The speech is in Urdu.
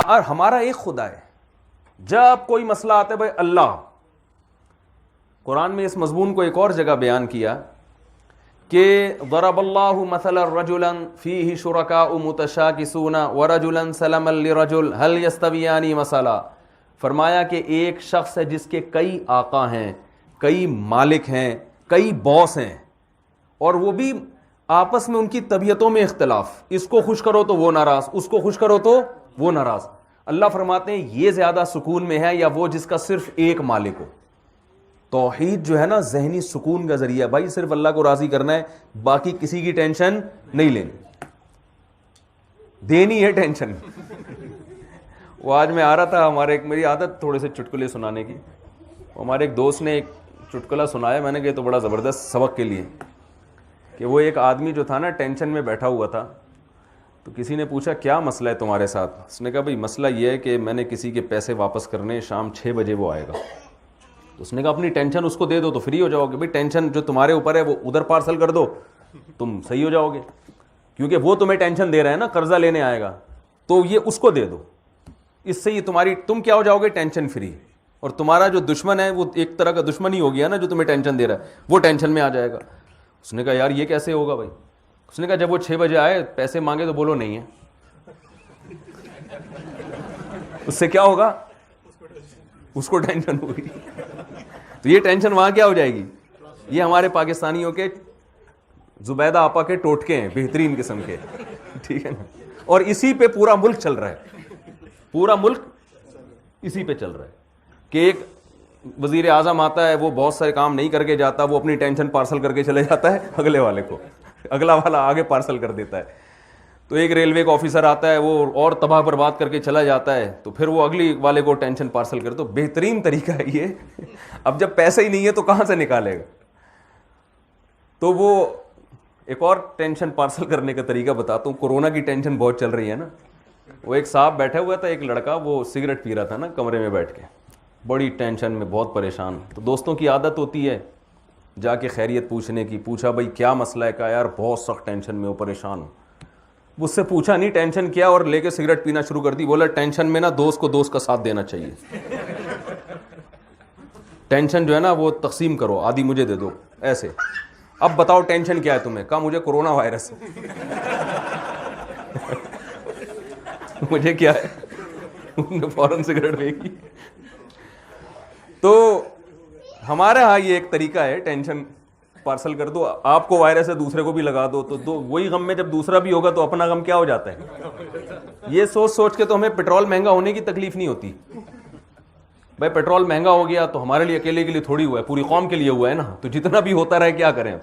اور ہمارا ایک خدا ہے. جب کوئی مسئلہ آتا ہے بھائی اللہ. قرآن میں اس مضمون کو ایک اور جگہ بیان کیا کہ ضرب اللہ مثلا رجلا فیہ شرکاء متشاکسون ورجلا سلما لرجل هل یستویان مثلا. فرمایا کہ ایک شخص ہے جس کے کئی آقا ہیں, کئی مالک ہیں, کئی باس ہیں, اور وہ بھی آپس میں ان کی طبیعتوں میں اختلاف, اس کو خوش کرو تو وہ ناراض, اس کو خوش کرو تو وہ ناراض. اللہ فرماتے ہیں یہ زیادہ سکون میں ہے یا وہ جس کا صرف ایک مالک ہو. توحید جو ہے نا ذہنی سکون کا ذریعہ. بھائی صرف اللہ کو راضی کرنا ہے, باقی کسی کی ٹینشن نہیں لینی, دینی ہے ٹینشن. وہ آج میں آ رہا تھا, میری عادت تھوڑے سے چٹکلے سنانے کی. ہمارے ایک دوست نے ایک چٹکلا سنایا, میں نے کہا تو بڑا زبردست سبق کے لیے, کہ وہ ایک آدمی جو تھا نا ٹینشن میں بیٹھا ہوا تھا, تو کسی نے پوچھا کیا مسئلہ ہے تمہارے ساتھ. اس نے کہا بھائی مسئلہ یہ ہے کہ میں نے کسی کے پیسے واپس کرنے, شام 6 بجے وہ آئے گا. اس نے کہا اپنی ٹینشن اس کو دے دو تو فری ہو جاؤ گے. بھائی ٹینشن جو تمہارے اوپر ہے وہ ادھر پارسل کر دو, تم صحیح ہو جاؤ گے, کیونکہ وہ تمہیں ٹینشن دے رہا ہے نا, قرضہ لینے آئے گا, تو یہ اس کو دے دو. اس سے یہ تم کیا ہو جاؤ گے, ٹینشن فری. اور تمہارا جو دشمن ہے وہ ایک طرح کا دشمن ہی ہو گیا نا, جو تمہیں ٹینشن دے رہا ہے وہ ٹینشن میں آ جائے گا. اس نے کہا یار یہ کیسے ہوگا بھائی. اس نے کہا جب وہ 6 بجے آئے پیسے مانگے تو بولو نہیں ہے, اس سے کیا ہوگا, اس کو ٹینشن ہوگی. تو یہ ٹینشن وہاں کیا ہو جائے گی. یہ ہمارے پاکستانیوں کے زبیدہ آپا کے ٹوٹکے ہیں بہترین قسم کے, ٹھیک ہے نا, اور اسی پہ پورا ملک چل رہا ہے. پورا ملک اسی پہ چل رہا ہے کہ ایک وزیر اعظم آتا ہے, وہ بہت سارے کام نہیں کر کے جاتا, وہ اپنی ٹینشن پارسل کر کے چلے جاتا ہے اگلے والے کو, اگلا والا آگے پارسل کر دیتا ہے. تو ایک ریلوے کا آفیسر آتا ہے, وہ اور تباہ برباد کر کے چلا جاتا ہے, تو پھر وہ اگلی والے کو ٹینشن پارسل کر. تو بہترین طریقہ ہے یہ. اب جب پیسے ہی نہیں ہے تو کہاں سے نکالے گا. تو وہ ایک اور ٹینشن پارسل کرنے کا طریقہ بتاتا ہوں. کورونا کی ٹینشن بہت چل رہی ہے نا. وہ ایک صاحب بیٹھا ہوا تھا, ایک لڑکا, وہ سگریٹ پی رہا تھا نا کمرے میں بیٹھ کے, بڑی ٹینشن میں, بہت پریشان. تو دوستوں کی عادت ہوتی ہے جا کے خیریت پوچھنے کی. پوچھا بھائی کیا مسئلہ ہے, کہا یار بہت سخت ٹینشن میں ہوں, پریشان ہوں. اس سے پوچھا نہیں ٹینشن کیا, اور لے کے سگریٹ پینا شروع کر دی. بولا ٹینشن میں نا دوست کو دوست کا ساتھ دینا چاہیے. ٹینشن جو ہے نا وہ تقسیم کرو, آدھی مجھے دے دو ایسے. اب بتاؤ ٹینشن کیا ہے تمہیں. کہا مجھے کورونا وائرس. مجھے کیا ہے, فوراً سگریٹ پھینکی. تو ہمارے ہاں یہ ایک طریقہ ہے, ٹینشن پارسل کر دو, آپ کو وائرس ہے دوسرے کو بھی لگا دو, تو وہی غم میں جب دوسرا بھی ہوگا تو اپنا غم کیا ہو جاتا ہے. یہ سوچ کے تو ہمیں پیٹرول مہنگا ہونے کی تکلیف نہیں ہوتی. بھائی پیٹرول مہنگا ہو گیا تو ہمارے لیے اکیلے کے لیے تھوڑی ہوا ہے, پوری قوم کے لیے ہوا ہے نا. تو جتنا بھی ہوتا رہے کیا کریں.